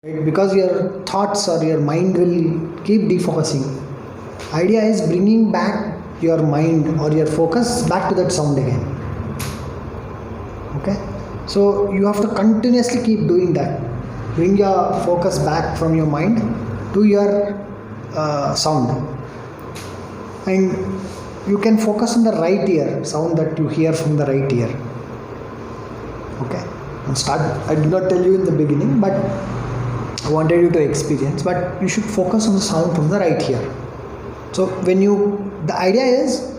right? Because your thoughts or your mind will keep defocusing. Idea is bringing back your mind or your focus back to that sound again. Okay, so you have to continuously keep doing that. Bring your focus back from your mind to your sound, and you can focus on the right ear, sound that you hear from the right ear. Okay, and start. I did not tell you in the beginning, but I wanted you to experience. But you should focus on the sound from the right ear. So the idea is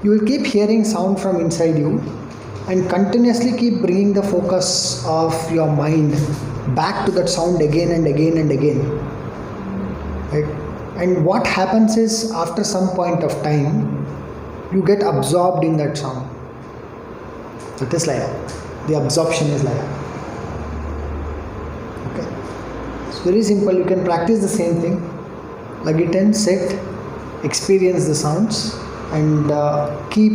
you will keep hearing sound from inside you and continuously keep bringing the focus of your mind back to that sound again and again and again, right? And what happens is, after some point of time, you get absorbed in that sound. That is laya. The absorption is laya. Okay, it's very simple. You can practice the same thing. Like it and sit, experience the sounds, and keep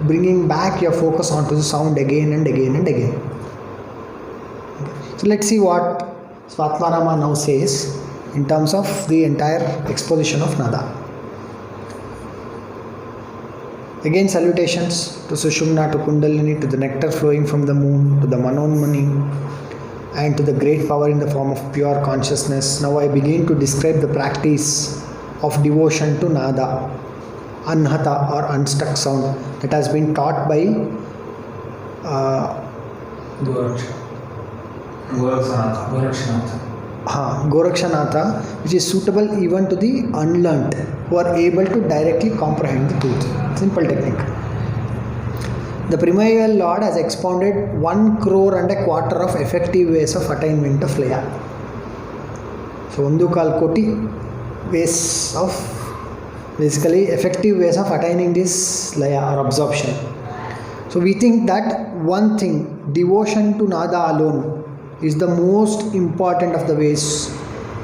bringing back your focus onto the sound again and again and again. Okay. So let's see what Svatmarama now says in terms of the entire exposition of Nada. Again, salutations to Sushumna, to Kundalini, to the nectar flowing from the moon, to the Manonmani, and to the great power in the form of pure consciousness. Now I begin to describe the practice of devotion to Nada, Anhatha or unstuck sound, that has been taught by Gorakshanatha, which is suitable even to the unlearned who are able to directly comprehend the truth. Simple technique. The Primordial Lord has expounded 1.25 crore of effective ways of attainment of laya. So 1.25 koti ways of, basically effective ways of attaining this laya or absorption. So we think that one thing, devotion to Nada alone, is the most important of the ways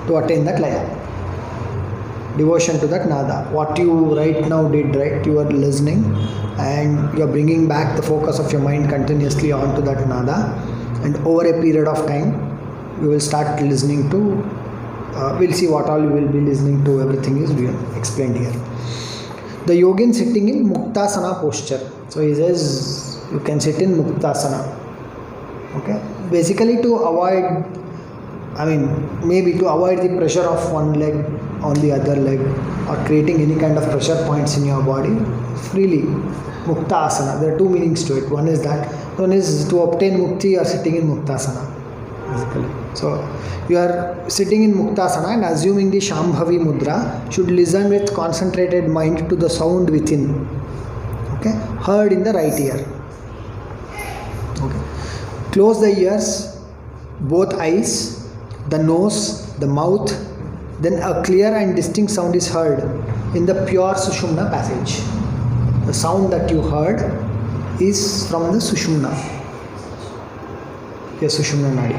to attain that laya. Devotion to that Nada. What you right now did, right? You are listening and you are bringing back the focus of your mind continuously onto that Nada, and over a period of time you will start listening to, we'll see what all you will be listening to. Everything is explained here. The yogin sitting in Muktasana posture. So he says you can sit in Muktasana. Okay, basically to avoid, maybe to avoid the pressure of one leg on the other leg, or creating any kind of pressure points in your body. Freely, Mukta Asana. There are two meanings to it. One is to obtain mukti, you are sitting in Muktasana, basically. So you are sitting in Muktasana and assuming the Shambhavi Mudra, should listen with concentrated mind to the sound within. Okay, heard in the right ear. Okay. Close the ears, both eyes, the nose, the mouth, then a clear and distinct sound is heard in the pure Sushumna passage. The sound that you heard is from the Sushumna. Yes, Sushumna Nadi.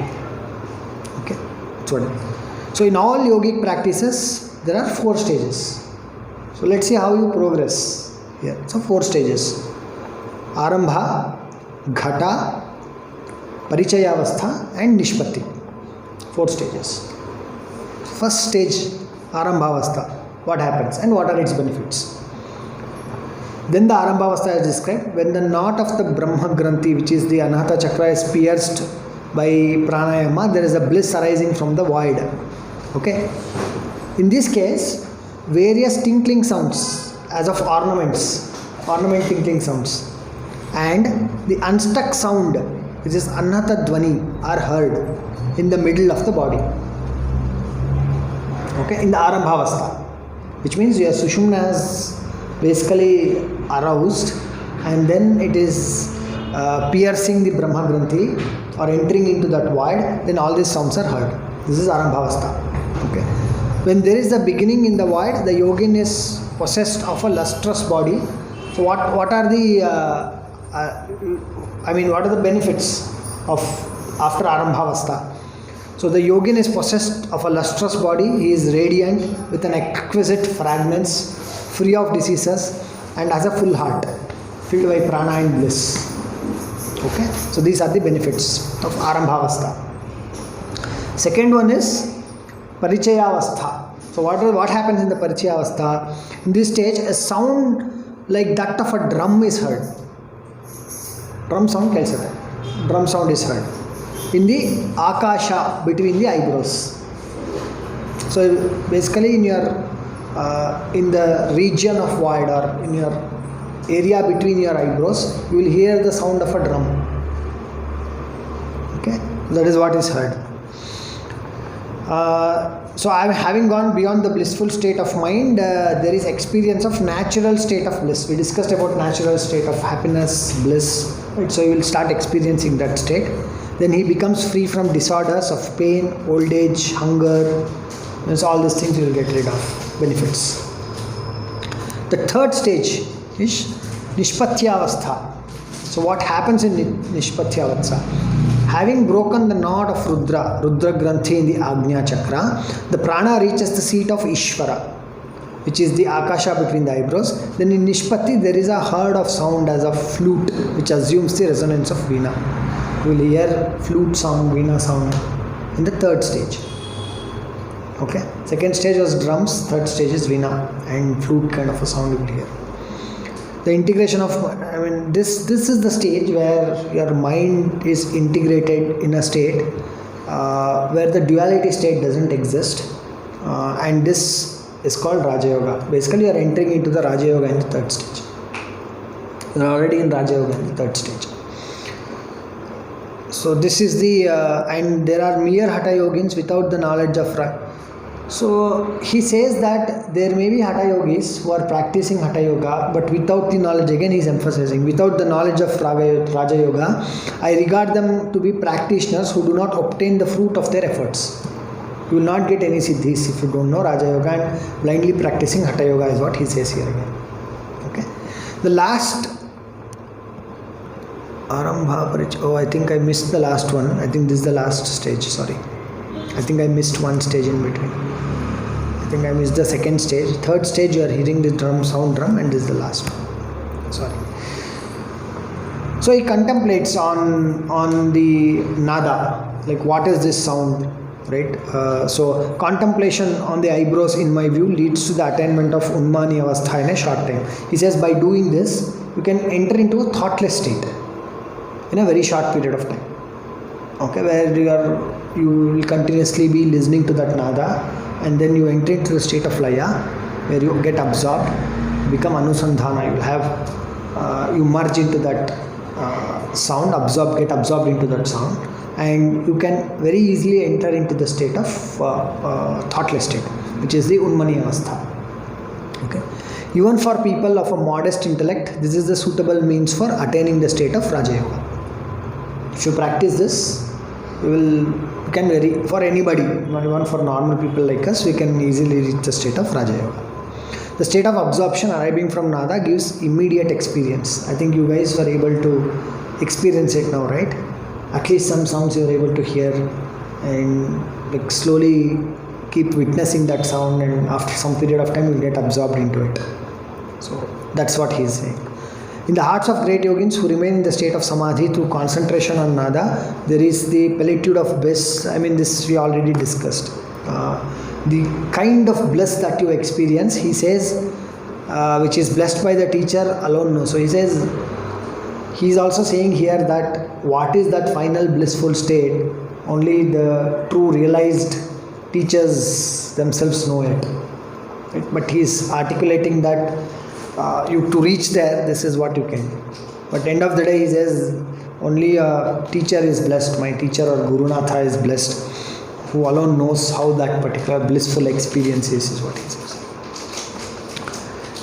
Okay, that's what. So in all yogic practices, there are 4 stages. So let's see how you progress here. So 4 stages. Arambha, Ghata, Parichayavastha and Nishpatti. 4 stages. First stage, Arambhavastha. What happens and what are its benefits? Then the Arambhavastha is described when the knot of the Brahma Granthi, which is the Anahata Chakra, is pierced by pranayama. There is a bliss arising from the void. Okay. In this case, various tinkling sounds as of ornament tinkling sounds, and the unstuck sound, which is Anahata Dvani, are heard in the middle of the body. Okay, in the Arambhavastha, which means your Sushumna has basically aroused, and then it is piercing the Brahma Granthi or entering into that void, then all these sounds are heard. This is Arambhavastha. Okay. When there is the beginning in the void, the yogin is possessed of a lustrous body. So what are the what are the benefits of after Arambhavastha? So the yogin is possessed of a lustrous body. He is radiant with an exquisite fragrance, free of diseases, and has a full heart, filled by prana and bliss. Okay, so these are the benefits of Arambhavastha. Second one is Parichayavastha. So what happens in the Parichayavastha? In this stage, a sound like that of a drum is heard. Drum sound Drum sound is heard in the akasha, between the eyebrows. So basically in the region of void, or in your area between your eyebrows, you will hear the sound of a drum. Okay, that is what is heard. So I am having gone beyond the blissful state of mind. There is experience of natural state of bliss. We discussed about natural state of happiness, bliss. Right? So you will start experiencing that state. Then he becomes free from disorders of pain, old age, hunger. So all these things you will get rid of, benefits. The third stage is Nishpatyavastha. So what happens in Nishpatyavastha? Having broken the knot of Rudra Granthi in the Agnya Chakra, the prana reaches the seat of Ishvara, which is the Akasha between the eyebrows. Then in Nishpati there is a herd of sound as a flute, which assumes the resonance of Veena. You will hear flute sound, Veena sound in the third stage. Okay, second stage was drums, third stage is Veena and flute kind of a sound you will hear. The integration of, this is the stage where your mind is integrated in a state where the duality state doesn't exist, and this is called Raja Yoga. Basically you are entering into the Raja Yoga in the third stage. You are already in Raja Yoga in the third stage. So this is the, and there are mere Hatha yogins without the knowledge of So he says that there may be Hatha yogis who are practicing Hatha yoga, but without the knowledge, again he is emphasizing, without the knowledge of Raja yoga, I regard them to be practitioners who do not obtain the fruit of their efforts. You will not get any siddhis if you don't know Raja yoga, and blindly practicing Hatha yoga is what he says here again. Okay. The last Arambha Parich. Oh, I think I missed the last one. I think this is the last stage. Sorry. I think I missed one stage in between. I think I missed the second stage. Third stage you are hearing the sound drum, and this is the last one. Sorry. So he contemplates on the nada, like what is this sound, right? So contemplation on the eyebrows, in my view, leads to the attainment of Unmani Avastha in a short time. He says by doing this, you can enter into a thoughtless state in a very short period of time. Okay, where you will continuously be listening to that nada, and then you enter into the state of laya, where you get absorbed, become anusandhana. You will have you merge into that sound, get absorbed into that sound, and you can very easily enter into the state of thoughtless state, which is the Unmani Avastha. Okay. Even for people of a modest intellect, this is the suitable means for attaining the state of Raja Yoga. If you practice this, you can vary for anybody, not even for normal people like us, we can easily reach the state of Raja Yoga. The state of absorption arising from nada gives immediate experience. I think you guys were able to experience it now, right? At least some sounds you are able to hear, and like slowly keep witnessing that sound, and after some period of time you will get absorbed into it. So that's what he is saying. In the hearts of great yogins who remain in the state of samadhi through concentration on nada, there is the plenitude of bliss. This we already discussed. The kind of bliss that you experience, he says, which is blessed by the teacher alone knows. So he says, he is also saying here that what is that final blissful state, only the true realized teachers themselves know it. Right? But he is articulating that to reach there, this is what you can do. But end of the day, he says, only a teacher is blessed, my teacher or Gurunatha is blessed, who alone knows how that particular blissful experience is what he says.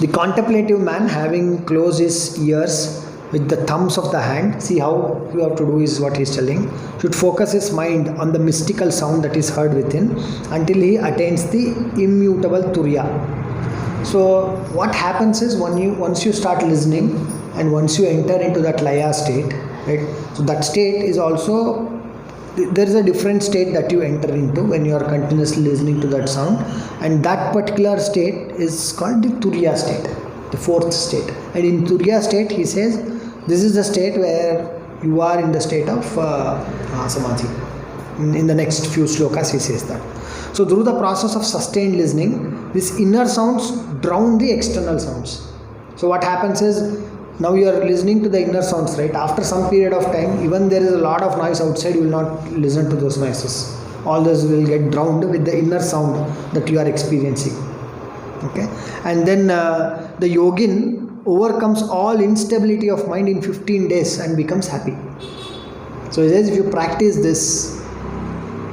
The contemplative man, having closed his ears with the thumbs of the hand, see how you have to do is what he is telling, should focus his mind on the mystical sound that is heard within until he attains the immutable Turiya. So what happens is once you start listening and once you enter into that laya state, right? So that state is also, there is a different state that you enter into when you are continuously listening to that sound, and that particular state is called the Turiya state, the fourth state. And in Turiya state, he says, this is the state where you are in the state of samadhi. In the next few slokas he says that. So through the process of sustained listening, these inner sounds drown the external sounds. So what happens is, now you are listening to the inner sounds, right? After some period of time, even there is a lot of noise outside, you will not listen to those noises. All those will get drowned with the inner sound that you are experiencing. Okay, and then the yogin overcomes all instability of mind in 15 days and becomes happy. So it says, if you practice this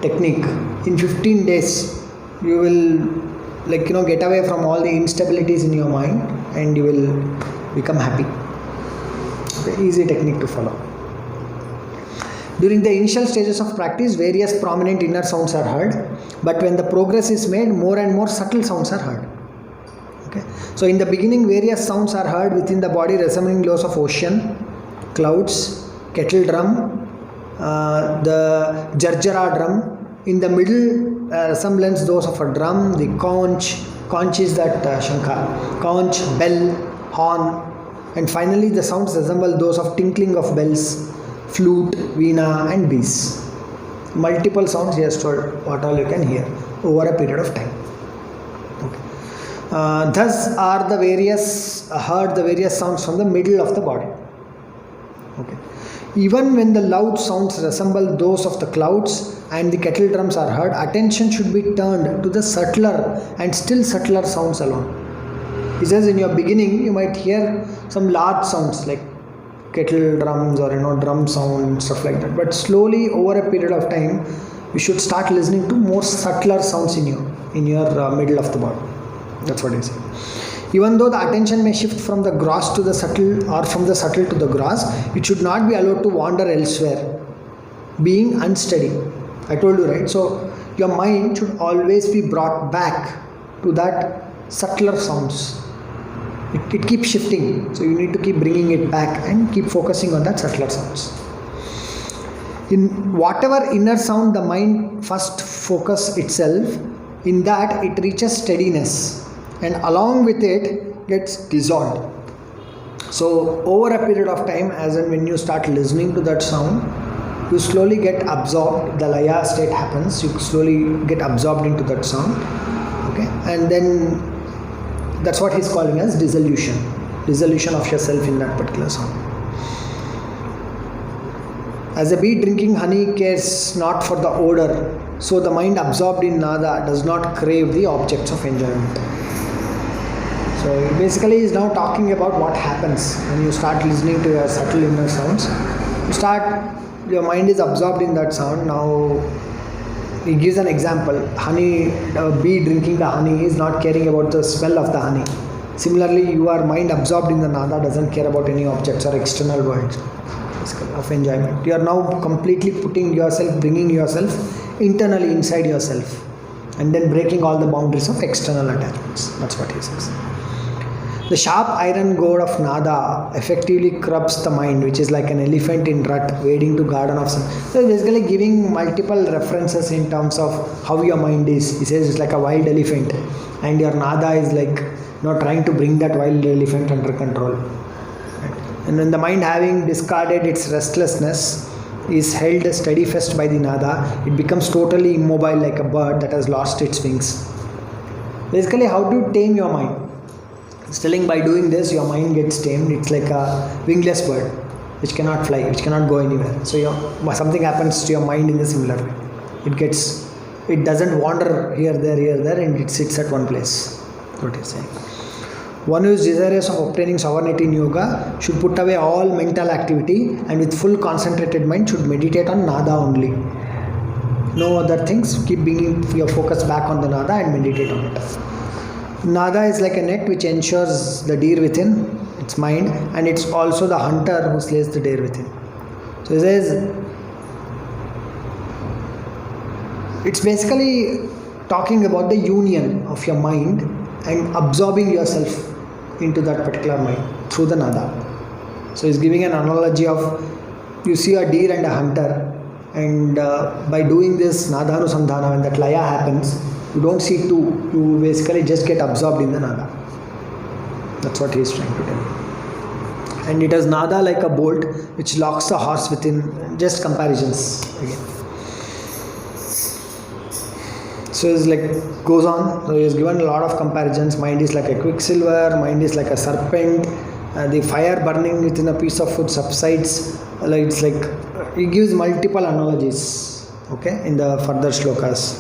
technique in 15 days, you will get away from all the instabilities in your mind and you will become happy. Okay, easy technique to follow. During the initial stages of practice, various prominent inner sounds are heard, but when the progress is made, more and more subtle sounds are heard. Okay, so in the beginning, various sounds are heard within the body, resembling those of ocean, clouds, kettle drum, the jarjara drum. In the middle, resemblance those of a drum, the conch is that shankha, conch, bell, horn, and finally the sounds resemble those of tinkling of bells, flute, veena, and bees. Multiple sounds he has told what all you can hear over a period of time. Okay. Thus are the various sounds from the middle of the body. Okay. Even when the loud sounds resemble those of the clouds and the kettle drums are heard, attention should be turned to the subtler and still subtler sounds alone. He says, in your beginning, you might hear some large sounds like kettle drums or drum sound and stuff like that. But slowly, over a period of time, you should start listening to more subtler sounds in your middle of the body. That's what he said. Even though the attention may shift from the gross to the subtle or from the subtle to the gross, it should not be allowed to wander elsewhere, being unsteady. I told you, right? So your mind should always be brought back to that subtler sounds. It keeps shifting, so you need to keep bringing it back and keep focusing on that subtler sounds. In whatever inner sound the mind first focus itself, in that it reaches steadiness, and along with it gets dissolved. So over a period of time, as and when you start listening to that sound, you slowly get absorbed. The laya state happens. You slowly get absorbed into that sound. Okay, and then that's what he's calling as dissolution of yourself in that particular sound. As a bee drinking honey cares not for the odor, so the mind absorbed in nada does not crave the objects of enjoyment. So he basically is now talking about what happens when you start listening to your subtle inner sounds. Your mind is absorbed in that sound. Now he gives an example. A bee drinking the honey is not caring about the smell of the honey. Similarly, your mind absorbed in the nada doesn't care about any objects or external worlds of enjoyment. You are now completely bringing yourself internally inside yourself, and then breaking all the boundaries of external attachments. That's what he says. The sharp iron goad of nada effectively corrupts the mind, which is like an elephant in rut wading to garden of sun. So basically giving multiple references in terms of how your mind is. He says it's like a wild elephant, and your nada is like trying to bring that wild elephant under control. And when the mind, having discarded its restlessness, is held steadfast by the nada, it becomes totally immobile like a bird that has lost its wings. Basically, how to tame your mind? Telling by doing this, your mind gets tamed. It's like a wingless bird which cannot fly, which cannot go anywhere. So something happens to your mind in a similar way. It doesn't wander here, there, and it sits at one place. That's what he's saying. One who is desirous of obtaining sovereignty in yoga should put away all mental activity, and with full concentrated mind should meditate on nada only. No other things. Keep bringing your focus back on the nada and meditate on it. Nada is like a net which ensures the deer within its mind, and it's also the hunter who slays the deer within. So it says, it's basically talking about the union of your mind and absorbing yourself into that particular mind through the nada. So he's giving an analogy of, you see a deer and a hunter, and by doing this nadhanusandhana, when that laya happens, you don't see two, you basically just get absorbed in the nada. That's what he is trying to tell you. And it is nada like a bolt which locks the horse within. Just comparisons again. So it's like goes on. So he has given a lot of comparisons. Mind is like a quicksilver. Mind is like a serpent. The fire burning within a piece of food subsides. Like it's like he gives multiple analogies. Okay, in the further shlokas.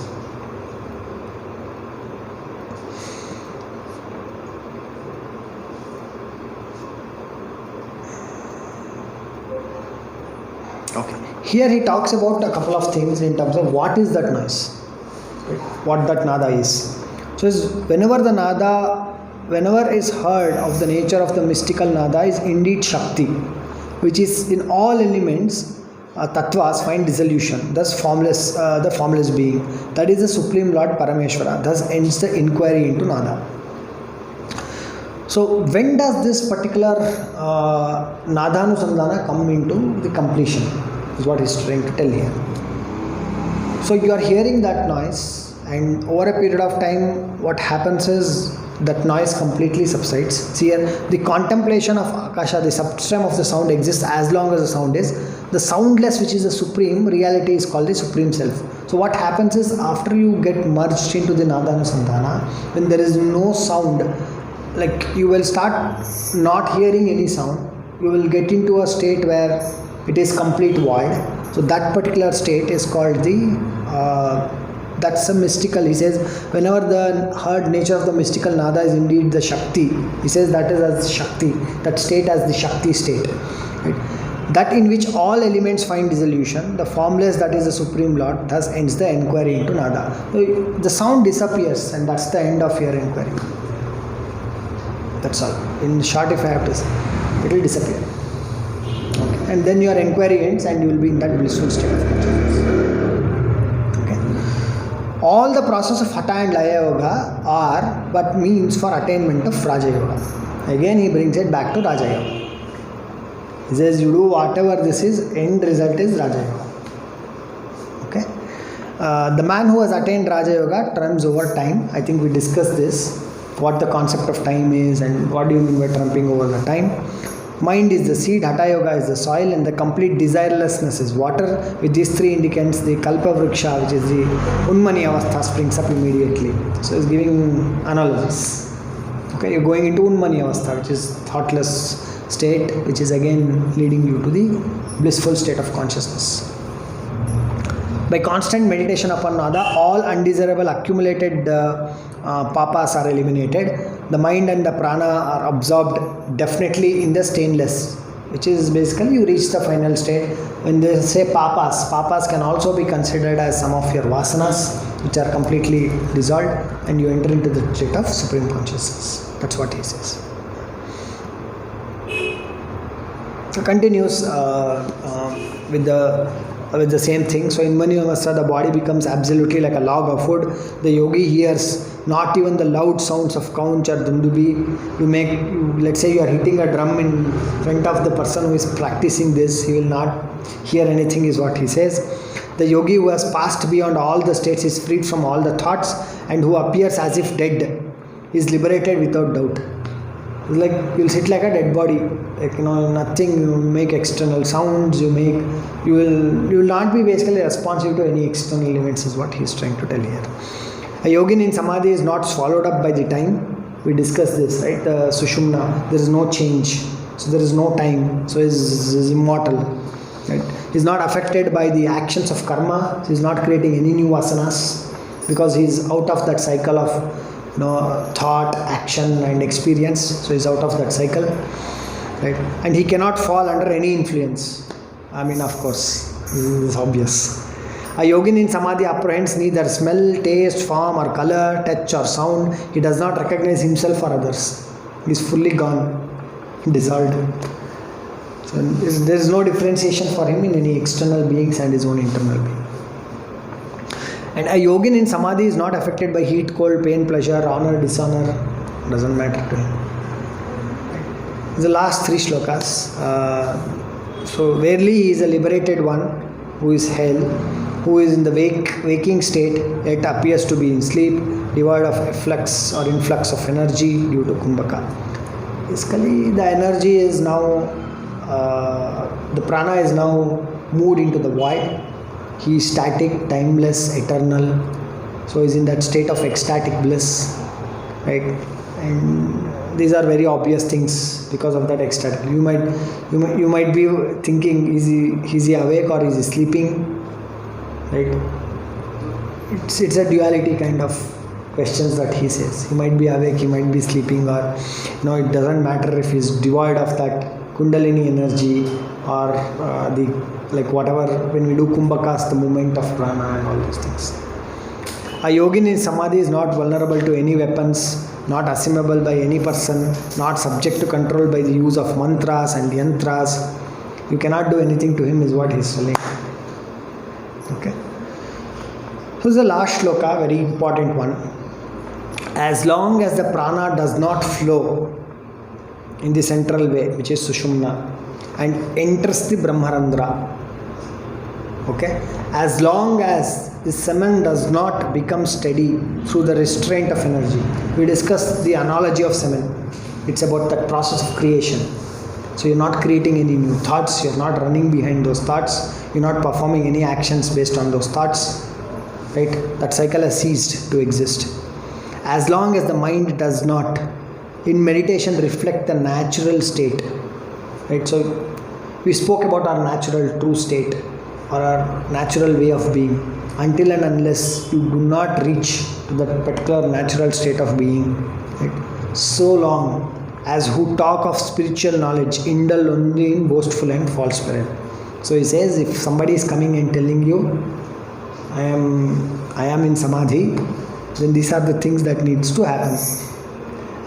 Okay. Here he talks about a couple of things in terms of what is that noise, what that nada is. So whenever the nada, whenever is heard of the nature of the mystical nada is indeed Shakti, which is in all elements, tattvas find dissolution, thus formless, the formless being. That is the Supreme Lord Parameshwara. Thus ends the inquiry into nada. So when does this particular Nadhanusandhana come into the completion is what he's trying to tell here. So you are hearing that noise, and over a period of time what happens is that noise completely subsides. See here, the contemplation of Akasha, the substance of the sound exists as long as the sound is. The soundless, which is the supreme reality, is called the Supreme Self. So what happens is after you get merged into the Nadhanusandhana, when there is no sound, like you will start not hearing any sound, you will get into a state where it is complete void. So that particular state is called the that's a mystical. He says whenever the heard nature of the mystical nada is indeed the Shakti, he says that is as Shakti, that state as the Shakti state, right? That in which all elements find dissolution, the formless, that is the Supreme Lord. Thus ends the inquiry into nada. So the sound disappears, and that's the end of your inquiry. That's all. In short, if I have to say, it will disappear. Okay. And then your inquiry ends and you will be in that blissful state of consciousness. Okay. All the process of Hatha and Laya Yoga are but means for attainment of Raja Yoga. Again, he brings it back to Raja Yoga. He says, you do whatever this is, end result is Raja Yoga. Okay. The man who has attained Raja Yoga trumps over time. I think we discussed this. What the concept of time is and what do you mean by trumping over the time. Mind is the seed, Hatha Yoga is the soil, and the complete desirelessness is water. With these three ingredients, the Kalpa Vriksha, which is the Unmani Avastha, springs up immediately. So it's giving analogies. Okay, you're going into Unmani Avastha, which is thoughtless state, which is again leading you to the blissful state of consciousness. By constant meditation upon nada, all undesirable accumulated papas are eliminated. The mind and the prana are absorbed definitely in the stainless, which is basically you reach the final state. When they say papas can also be considered as some of your vasanas, which are completely dissolved, and you enter into the state of supreme consciousness. That's what he says. So continues with the same thing. So in Mani Avastha, the body becomes absolutely like a log of wood. The yogi hears not even the loud sounds of conch or dundubi. Let's say you are hitting a drum in front of the person who is practicing this, he will not hear anything, is what he says. The yogi who has passed beyond all the states is freed from all the thoughts and who appears as if dead is liberated without doubt. It's like you'll sit like a dead body, like nothing. You make external sounds, you will not be basically responsive to any external events, is what he's trying to tell here. A yogin in samadhi is not swallowed up by the time. We discussed this, right? The sushumna, there is no change, so there is no time, so is immortal, right? He's not affected by the actions of karma. He's not creating any new vasanas because he's out of that cycle of thought, action and experience. So he's out of that cycle, right? And he cannot fall under any influence. I mean, of course, this is obvious. A yogin in samadhi apprehends neither smell, taste, form or color, touch or sound. He does not recognize himself or others. He is fully gone, dissolved. So there is no differentiation for him in any external beings and his own internal being. And a yogin in samadhi is not affected by heat, cold, pain, pleasure, honor, dishonor. Doesn't matter to him. The last three shlokas. So verily he is a liberated one who is hell, who is in the waking state, yet appears to be in sleep, devoid of efflux or influx of energy due to kumbhaka. Basically, the energy is now, the prana is now moved into the void. He is static, timeless, eternal, So he's in that state of ecstatic bliss, right? And these are very obvious things because of that ecstatic. You might be thinking, is he awake or is he sleeping, right? It's a duality kind of questions that he says. He might be awake, he might be sleeping, or it doesn't matter if he's devoid of that Kundalini energy or whatever, when we do Kumbhakas, the movement of prana and all those things. A yogin in samadhi is not vulnerable to any weapons, not assimilable by any person, not subject to control by the use of mantras and yantras. You cannot do anything to him, is what he's telling. Okay. So the last shloka, very important one. As long as the prana does not flow in the central way, which is Sushumna, and enters the Brahmarandra, okay, as long as the semen does not become steady through the restraint of energy. We discussed the analogy of semen. It's about that process of creation. So you're not creating any new thoughts, you're not running behind those thoughts, you're not performing any actions based on those thoughts, right? That cycle has ceased to exist. As long as the mind does not, in meditation, reflect the natural state, right? So we spoke about our natural true state or our natural way of being. Until and unless you do not reach to that particular natural state of being, right? So long as who talk of spiritual knowledge indulge only in boastful and false prayer. So he says, if somebody is coming and telling you, I am in samadhi, then these are the things that needs to happen.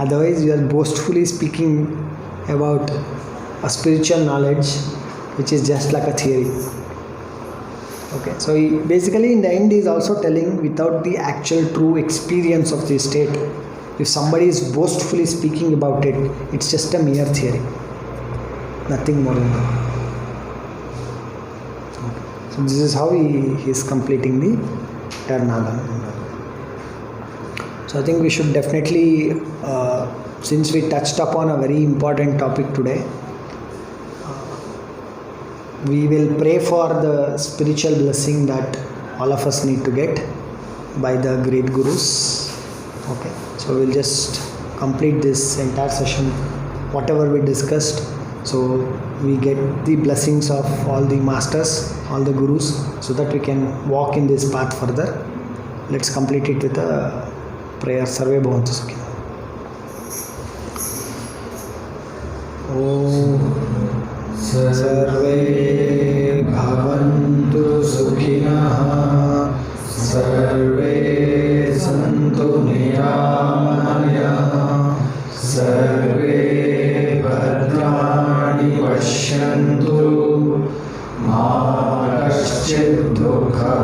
Otherwise you are boastfully speaking about a spiritual knowledge which is just like a theory. Okay, so he, basically in the end he is also telling, without the actual true experience of the state, if somebody is boastfully speaking about it, it's just a mere theory, nothing more than that. Okay. So this is how he is completing the Tarnada. So I think we should definitely, since we touched upon a very important topic today, we will pray for the spiritual blessing that all of us need to get by the great gurus. Okay, so we'll just complete this entire session, whatever we discussed, so we get the blessings of all the masters, all the gurus, so that we can walk in this path further. Let's complete it with a prayer. Sarve bhavantu sukhina. Sarve bhavantu sukhinah, sarve santu niramayah, sarve bhadrani pashyantu, ma kaschid dukha